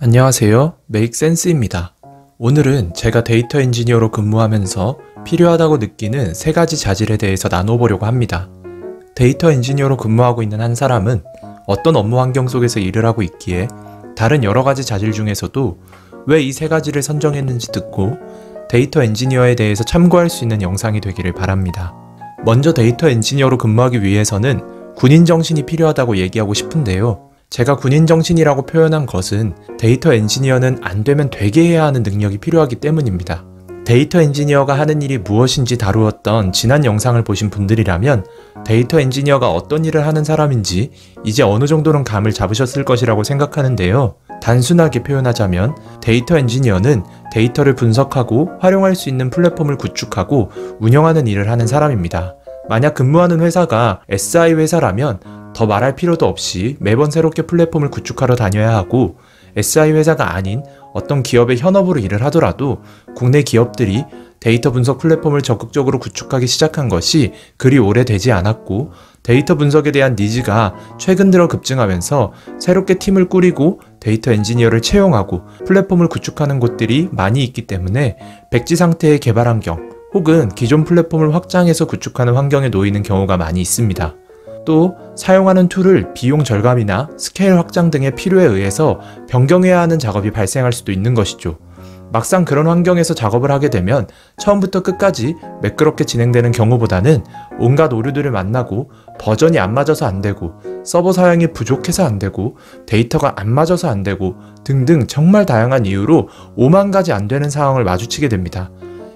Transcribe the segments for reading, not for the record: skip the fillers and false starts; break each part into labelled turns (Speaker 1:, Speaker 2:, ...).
Speaker 1: 안녕하세요. 메이크센스입니다. 오늘은 제가 데이터 엔지니어로 근무하면서 필요하다고 느끼는 3가지 자질에 대해서 나눠보려고 합니다. 데이터 엔지니어로 근무하고 있는 한 사람은 어떤 업무 환경 속에서 일을 하고 있기에 다른 여러 가지 자질 중에서도 왜 이 3가지를 선정했는지 듣고 데이터 엔지니어에 대해서 참고할 수 있는 영상이 되기를 바랍니다. 먼저 데이터 엔지니어로 근무하기 위해서는 군인 정신이 필요하다고 얘기하고 싶은데요. 제가 군인 정신이라고 표현한 것은 데이터 엔지니어는 안 되면 되게 해야 하는 능력이 필요하기 때문입니다. 데이터 엔지니어가 하는 일이 무엇인지 다루었던 지난 영상을 보신 분들이라면 데이터 엔지니어가 어떤 일을 하는 사람인지 이제 어느 정도는 감을 잡으셨을 것이라고 생각하는데요. 단순하게 표현하자면 데이터 엔지니어는 데이터를 분석하고 활용할 수 있는 플랫폼을 구축하고 운영하는 일을 하는 사람입니다. 만약 근무하는 회사가 SI 회사라면 더 말할 필요도 없이 매번 새롭게 플랫폼을 구축하러 다녀야 하고, SI 회사가 아닌 어떤 기업의 현업으로 일을 하더라도 국내 기업들이 데이터 분석 플랫폼을 적극적으로 구축하기 시작한 것이 그리 오래되지 않았고, 데이터 분석에 대한 니즈가 최근 들어 급증하면서 새롭게 팀을 꾸리고 데이터 엔지니어를 채용하고 플랫폼을 구축하는 곳들이 많이 있기 때문에 백지 상태의 개발 환경 혹은 기존 플랫폼을 확장해서 구축하는 환경에 놓이는 경우가 많이 있습니다. 또 사용하는 툴을 비용 절감이나 스케일 확장 등의 필요에 의해서 변경해야 하는 작업이 발생할 수도 있는 것이죠. 막상 그런 환경에서 작업을 하게 되면 처음부터 끝까지 매끄럽게 진행되는 경우보다는 온갖 오류들을 만나고 버전이 안 맞아서 안 되고 서버 사양이 부족해서 안 되고 데이터가 안 맞아서 안 되고 등등 정말 다양한 이유로 5만 가지 안 되는 상황을 마주치게 됩니다.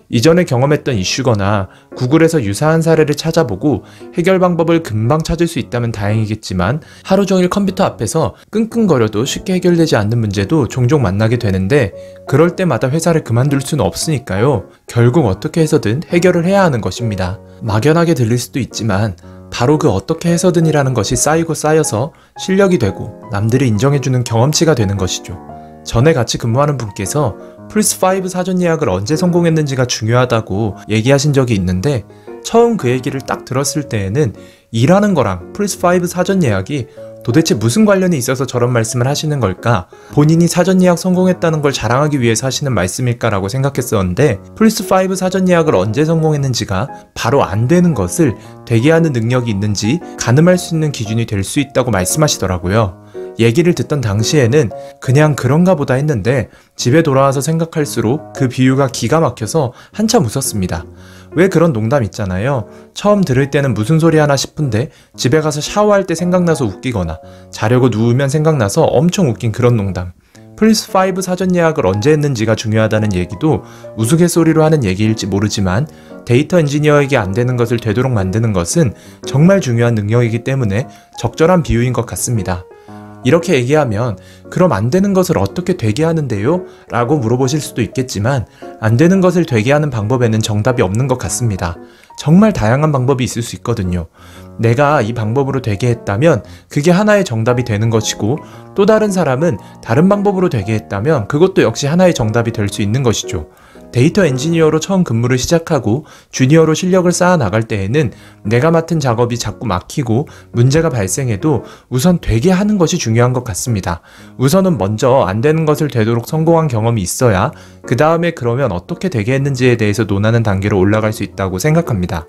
Speaker 1: 이전에 경험했던 이슈거나 구글에서 유사한 사례를 찾아보고 해결 방법을 금방 찾을 수 있다면 다행이겠지만 하루 종일 컴퓨터 앞에서 끙끙거려도 쉽게 해결되지 않는 문제도 종종 만나게 되는데, 그럴 때마다 회사를 그만둘 수는 없으니까요. 결국 어떻게 해서든 해결을 해야 하는 것입니다. 막연하게 들릴 수도 있지만 바로 그 어떻게 해서든이라는 것이 쌓이고 쌓여서 실력이 되고 남들이 인정해주는 경험치가 되는 것이죠. 전에 같이 근무하는 분께서 플스5 사전 예약을 언제 성공했는지가 중요하다고 얘기하신 적이 있는데, 처음 그 얘기를 딱 들었을 때에는 일하는 거랑 플스5 사전 예약이 도대체 무슨 관련이 있어서 저런 말씀을 하시는 걸까? 본인이 사전 예약 성공했다는 걸 자랑하기 위해서 하시는 말씀일까라고 생각했었는데, 플스5 사전 예약을 언제 성공했는지가 바로 안 되는 것을 되게 하는 능력이 있는지 가늠할 수 있는 기준이 될 수 있다고 말씀하시더라고요. 얘기를 듣던 당시에는 그냥 그런가 보다 했는데 집에 돌아와서 생각할수록 그 비유가 기가 막혀서 한참 웃었습니다. 왜 그런 농담 있잖아요. 처음 들을 때는 무슨 소리 하나 싶은데 집에 가서 샤워할 때 생각나서 웃기거나 자려고 누우면 생각나서 엄청 웃긴 그런 농담. 플스5 사전 예약을 언제 했는지가 중요하다는 얘기도 우스갯소리로 하는 얘기일지 모르지만 데이터 엔지니어에게 안 되는 것을 되도록 만드는 것은 정말 중요한 능력이기 때문에 적절한 비유인 것 같습니다. 이렇게 얘기하면 그럼 안 되는 것을 어떻게 되게 하는데요? 라고 물어보실 수도 있겠지만 안 되는 것을 되게 하는 방법에는 정답이 없는 것 같습니다. 정말 다양한 방법이 있을 수 있거든요. 내가 이 방법으로 되게 했다면 그게 하나의 정답이 되는 것이고, 또 다른 사람은 다른 방법으로 되게 했다면 그것도 역시 하나의 정답이 될 수 있는 것이죠. 데이터 엔지니어로 처음 근무를 시작하고 주니어로 실력을 쌓아 나갈 때에는 내가 맡은 작업이 자꾸 막히고 문제가 발생해도 우선 되게 하는 것이 중요한 것 같습니다. 우선은 먼저 안 되는 것을 되도록 성공한 경험이 있어야 그 다음에 그러면 어떻게 되게 했는지에 대해서 논하는 단계로 올라갈 수 있다고 생각합니다.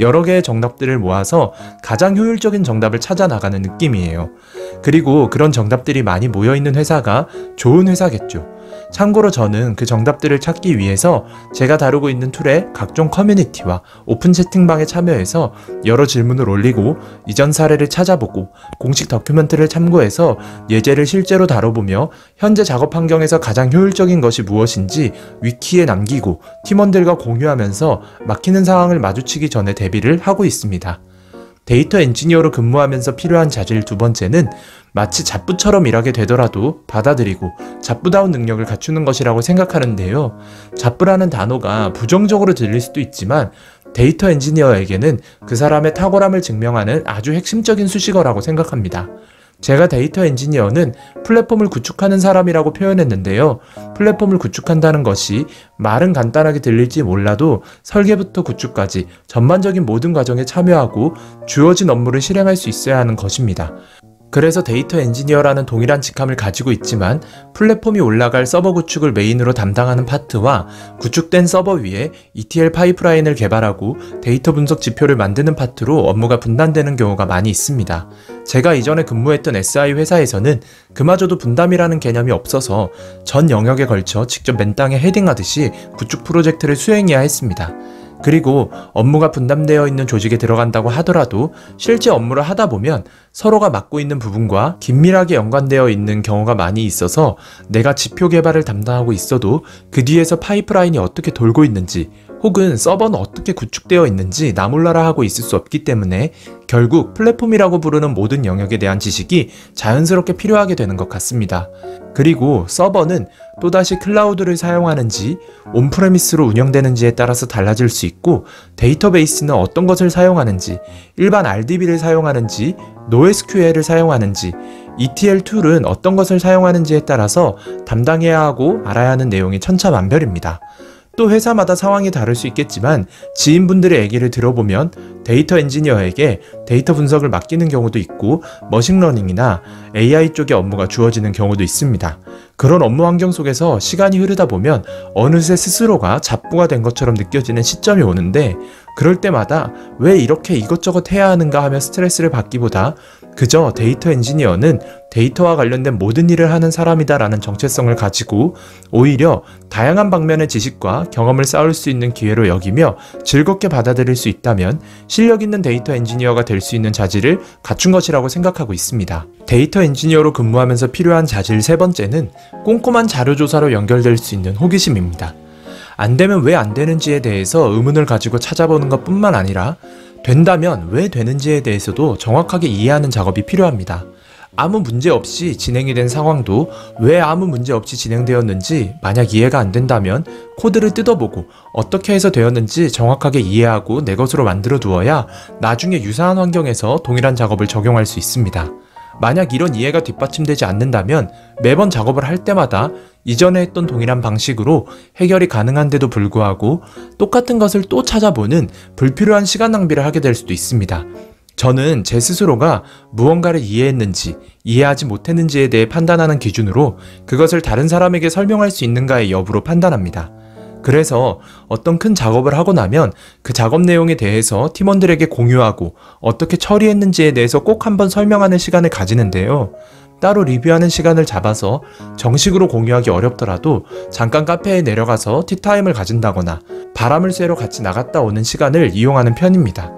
Speaker 1: 여러 개의 정답들을 모아서 가장 효율적인 정답을 찾아 나가는 느낌이에요. 그리고 그런 정답들이 많이 모여있는 회사가 좋은 회사겠죠. 참고로 저는 그 정답들을 찾기 위해서 제가 다루고 있는 툴의 각종 커뮤니티와 오픈 채팅방에 참여해서 여러 질문을 올리고 이전 사례를 찾아보고 공식 다큐멘트를 참고해서 예제를 실제로 다뤄보며 현재 작업 환경에서 가장 효율적인 것이 무엇인지 위키에 남기고 팀원들과 공유하면서 막히는 상황을 마주치기 전에 대비를 하고 있습니다. 데이터 엔지니어로 근무하면서 필요한 자질 두 번째는 마치 잡부처럼 일하게 되더라도 받아들이고 잡부다운 능력을 갖추는 것이라고 생각하는데요. 잡부라는 단어가 부정적으로 들릴 수도 있지만 데이터 엔지니어에게는 그 사람의 탁월함을 증명하는 아주 핵심적인 수식어라고 생각합니다. 제가 데이터 엔지니어는 플랫폼을 구축하는 사람이라고 표현했는데요. 플랫폼을 구축한다는 것이 말은 간단하게 들릴지 몰라도 설계부터 구축까지 전반적인 모든 과정에 참여하고 주어진 업무를 실행할 수 있어야 하는 것입니다. 그래서 데이터 엔지니어라는 동일한 직함을 가지고 있지만 플랫폼이 올라갈 서버 구축을 메인으로 담당하는 파트와 구축된 서버 위에 ETL 파이프라인을 개발하고 데이터 분석 지표를 만드는 파트로 업무가 분담되는 경우가 많이 있습니다. 제가 이전에 근무했던 SI 회사에서는 그마저도 분담이라는 개념이 없어서 전 영역에 걸쳐 직접 맨땅에 헤딩하듯이 구축 프로젝트를 수행해야 했습니다. 그리고 업무가 분담되어 있는 조직에 들어간다고 하더라도 실제 업무를 하다 보면 서로가 맡고 있는 부분과 긴밀하게 연관되어 있는 경우가 많이 있어서 내가 지표 개발을 담당하고 있어도 그 뒤에서 파이프라인이 어떻게 돌고 있는지 혹은 서버는 어떻게 구축되어 있는지 나 몰라라 하고 있을 수 없기 때문에 결국 플랫폼이라고 부르는 모든 영역에 대한 지식이 자연스럽게 필요하게 되는 것 같습니다. 그리고 서버는 또다시 클라우드를 사용하는지 온프레미스로 운영되는지에 따라서 달라질 수 있고 데이터베이스는 어떤 것을 사용하는지 일반 RDB를 사용하는지 NoSQL을 사용하는지 ETL 툴은 어떤 것을 사용하는지에 따라서 담당해야 하고 알아야 하는 내용이 천차만별입니다. 또 회사마다 상황이 다를 수 있겠지만 지인분들의 얘기를 들어보면 데이터 엔지니어에게 데이터 분석을 맡기는 경우도 있고 머신러닝이나 AI 쪽의 업무가 주어지는 경우도 있습니다. 그런 업무 환경 속에서 시간이 흐르다 보면 어느새 스스로가 잡부가 된 것처럼 느껴지는 시점이 오는데 그럴 때마다 왜 이렇게 이것저것 해야 하는가 하며 스트레스를 받기보다 그저 데이터 엔지니어는 데이터와 관련된 모든 일을 하는 사람이다 라는 정체성을 가지고 오히려 다양한 방면의 지식과 경험을 쌓을 수 있는 기회로 여기며 즐겁게 받아들일 수 있다면 실력 있는 데이터 엔지니어가 될 수 있는 자질을 갖춘 것이라고 생각하고 있습니다. 데이터 엔지니어로 근무하면서 필요한 자질 세 번째는 꼼꼼한 자료조사로 연결될 수 있는 호기심입니다. 안 되면 왜 안 되는지에 대해서 의문을 가지고 찾아보는 것 뿐만 아니라 된다면 왜 되는지에 대해서도 정확하게 이해하는 작업이 필요합니다. 아무 문제 없이 진행이 된 상황도 왜 아무 문제 없이 진행되었는지 만약 이해가 안 된다면 코드를 뜯어보고 어떻게 해서 되었는지 정확하게 이해하고 내 것으로 만들어 두어야 나중에 유사한 환경에서 동일한 작업을 적용할 수 있습니다. 만약 이런 이해가 뒷받침되지 않는다면 매번 작업을 할 때마다 이전에 했던 동일한 방식으로 해결이 가능한데도 불구하고 똑같은 것을 또 찾아보는 불필요한 시간 낭비를 하게 될 수도 있습니다. 저는 제 스스로가 무언가를 이해했는지 이해하지 못했는지에 대해 판단하는 기준으로 그것을 다른 사람에게 설명할 수 있는가의 여부로 판단합니다. 그래서 어떤 큰 작업을 하고 나면 그 작업 내용에 대해서 팀원들에게 공유하고 어떻게 처리했는지에 대해서 꼭 한번 설명하는 시간을 가지는데요. 따로 리뷰하는 시간을 잡아서 정식으로 공유하기 어렵더라도 잠깐 카페에 내려가서 티타임을 가진다거나 바람을 쐬러 같이 나갔다 오는 시간을 이용하는 편입니다.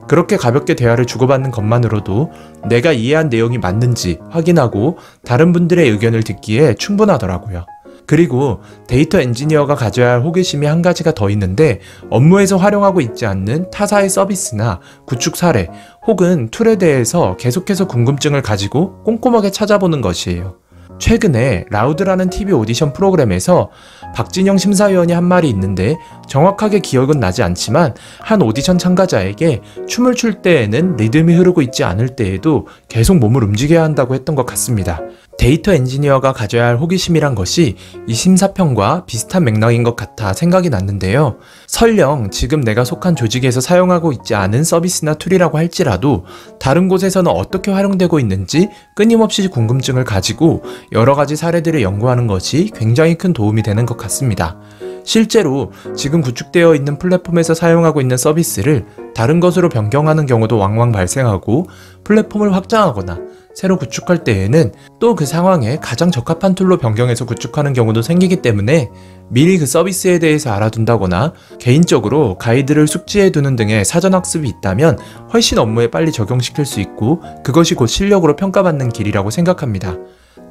Speaker 1: 그렇게 가볍게 대화를 주고받는 것만으로도 내가 이해한 내용이 맞는지 확인하고 다른 분들의 의견을 듣기에 충분하더라고요. 그리고 데이터 엔지니어가 가져야 할 호기심이 한 가지가 더 있는데 업무에서 활용하고 있지 않는 타사의 서비스나 구축 사례 혹은 툴에 대해서 계속해서 궁금증을 가지고 꼼꼼하게 찾아보는 것이에요. 최근에 라우드라는 TV 오디션 프로그램에서 박진영 심사위원이 한 말이 있는데 정확하게 기억은 나지 않지만 한 오디션 참가자에게 춤을 출 때에는 리듬이 흐르고 있지 않을 때에도 계속 몸을 움직여야 한다고 했던 것 같습니다. 데이터 엔지니어가 가져야 할 호기심이란 것이 이 심사평과 비슷한 맥락인 것 같아 생각이 났는데요. 설령 지금 내가 속한 조직에서 사용하고 있지 않은 서비스나 툴이라고 할지라도 다른 곳에서는 어떻게 활용되고 있는지 끊임없이 궁금증을 가지고 여러 가지 사례들을 연구하는 것이 굉장히 큰 도움이 되는 것 같습니다. 실제로 지금 구축되어 있는 플랫폼에서 사용하고 있는 서비스를 다른 것으로 변경하는 경우도 왕왕 발생하고 플랫폼을 확장하거나 새로 구축할 때에는 또 그 상황에 가장 적합한 툴로 변경해서 구축하는 경우도 생기기 때문에 미리 그 서비스에 대해서 알아둔다거나 개인적으로 가이드를 숙지해두는 등의 사전학습이 있다면 훨씬 업무에 빨리 적용시킬 수 있고 그것이 곧 실력으로 평가받는 길이라고 생각합니다.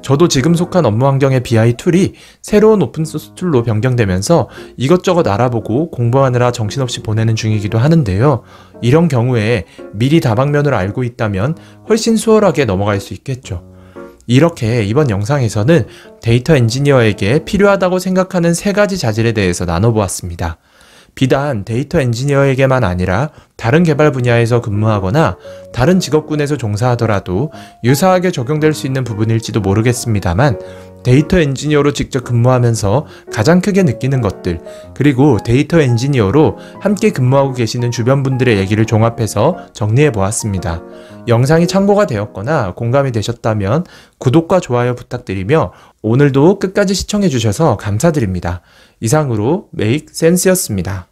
Speaker 1: 저도 지금 속한 업무 환경의 BI 툴이 새로운 오픈소스 툴로 변경되면서 이것저것 알아보고 공부하느라 정신없이 보내는 중이기도 하는데요. 이런 경우에 미리 다방면을 알고 있다면 훨씬 수월하게 넘어갈 수 있겠죠. 이렇게 이번 영상에서는 데이터 엔지니어에게 필요하다고 생각하는 세 가지 자질에 대해서 나눠보았습니다. 비단 데이터 엔지니어에게만 아니라 다른 개발 분야에서 근무하거나 다른 직업군에서 종사하더라도 유사하게 적용될 수 있는 부분일지도 모르겠습니다만 데이터 엔지니어로 직접 근무하면서 가장 크게 느끼는 것들, 그리고 데이터 엔지니어로 함께 근무하고 계시는 주변 분들의 얘기를 종합해서 정리해 보았습니다. 영상이 참고가 되었거나 공감이 되셨다면 구독과 좋아요 부탁드리며 오늘도 끝까지 시청해 주셔서 감사드립니다. 이상으로 Make Sense였습니다.